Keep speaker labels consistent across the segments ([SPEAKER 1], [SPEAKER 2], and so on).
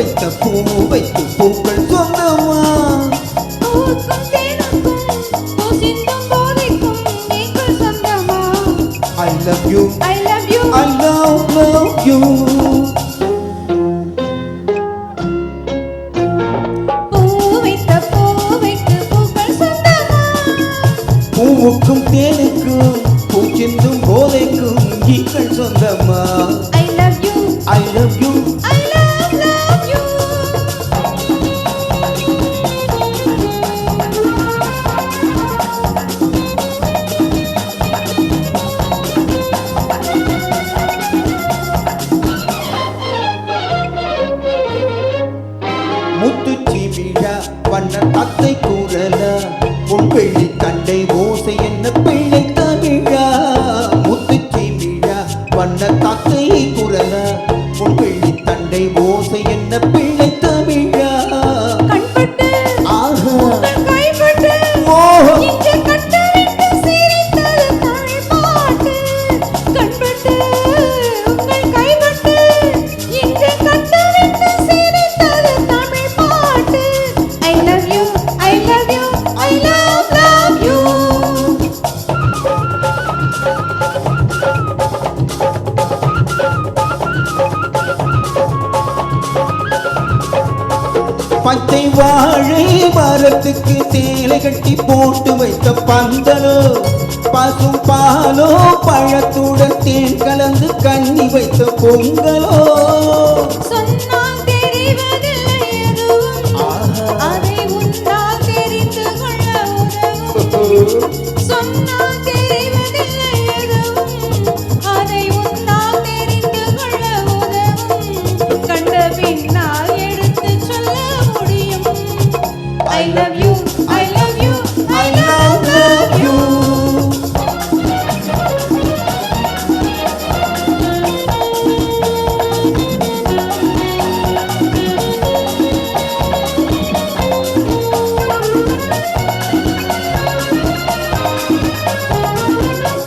[SPEAKER 1] வைத்த பூவைக்கு பூக்கள் சொந்தமா
[SPEAKER 2] பூவுக்கும் தேனுக்கும் பூசிந்தும் போதைக்கும் நீங்கள் சொந்தமா
[SPEAKER 1] I love you
[SPEAKER 2] I love you
[SPEAKER 1] I love you பூவுக்கும் தேனுக்கும் பூச்சிந்தும் போதைக்கும் நீங்கள் சொந்தமா
[SPEAKER 2] I love you
[SPEAKER 1] I love you
[SPEAKER 2] I love you
[SPEAKER 1] முத்துச்சி விழா வண்ண தத்தை கூறலா உன் வெள்ளி தண்டை ஓசை என்ன பிள்ளை தமிழா முத்துச்சி விழா வண்ண தத்தை கூறலா உன் வெள்ளி தண்டை ஓசை என்ன பிள்ளை தமிழா
[SPEAKER 2] கண்பட்டு
[SPEAKER 1] ஆஹா
[SPEAKER 2] உங்கள் கைப்பட்டு
[SPEAKER 1] ஓஹோ
[SPEAKER 2] இங்கே கட்டவிட்டு சிரித்தது தமிழ் பாட்டு கண்பட்டு உங்கள் கைப்பட்டு இங்கே கட்டவிட்டு சிரித்தது தமிழ் பாட்டு I love you I love you I love you
[SPEAKER 1] பச்சை வாழை மரத்துக்கு சேலை கட்டி போட்டு வைத்த பந்தலோ பசும் பாலோ பழத்துடன் தேன் கலந்து கண்ணி வைத்த பொங்கலோ
[SPEAKER 2] சொன்னால் தெரிவதில்லை எதுவும் அதை உன்னால் தெரிந்து கொள்ள உதவும் சொன்னால் தெரிவதில்லை எதுவும் அதை உன்னால் தெரிந்து கொள்ள உதவும் கண்ட பின்னால் எடுத்து சொல்ல முடியும் I love you I love you I love you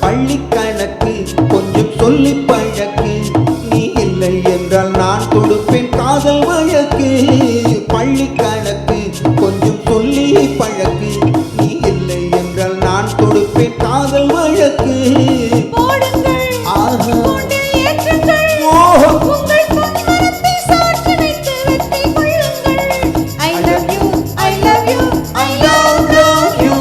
[SPEAKER 1] பள்ளி கணக்கு கொஞ்சம் சொல்லி பழக்கு நீ இல்லை என்றால் நான் கொடுப்பேன் காதல் வழக்கு பள்ளி கணக்கு கொஞ்சம் சொல்லி பழக்கு நீ இல்லை என்றால் நான் கொடுப்பேன் காதல் வழக்கு
[SPEAKER 2] போடுங்கள்
[SPEAKER 1] ஆஹா
[SPEAKER 2] கூண்டில் ஏற்றுங்கள்
[SPEAKER 1] ஓஹோ
[SPEAKER 2] உங்கள் பொன்மனத்தை சாட்சி வைத்து வெற்றி கொள்ளுங்கள் I love you I love you I love you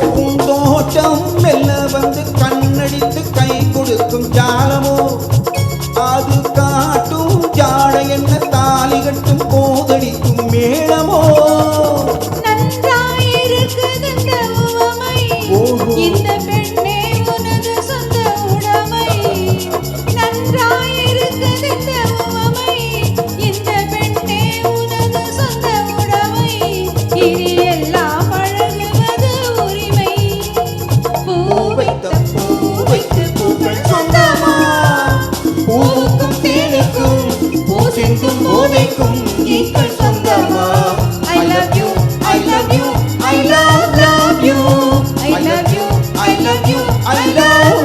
[SPEAKER 1] பூந்தோட்டம் மெல்ல வந்து கண்ணடித்து கை கொடுக்கும் ஜாலமோ அது காட்டும் ஜாட என்ன தாலி கட்டும் போதடிக்கும் மேளமோ
[SPEAKER 2] நன்றாயிருக்குது இந்த உவமை
[SPEAKER 1] ஓஹோ.
[SPEAKER 2] இந்த பெண்ணே உனது சொந்த உடைமை நன்றாயிருக்குது இந்த உவமை இந்த பெண்ணே உனது சொந்த உடைமை இனி எல்லாம் பழகுவது உரிமை பூ வைத்த பூவைக்கு பூக்கள் சொந்தமா
[SPEAKER 1] பூவுக்கும் தேனுக்கும் பூசிக்கும் போதைக்கும் ஈக்கள் சொந்தமா
[SPEAKER 2] I love you I love you
[SPEAKER 1] I love you
[SPEAKER 2] I love you
[SPEAKER 1] I love you I love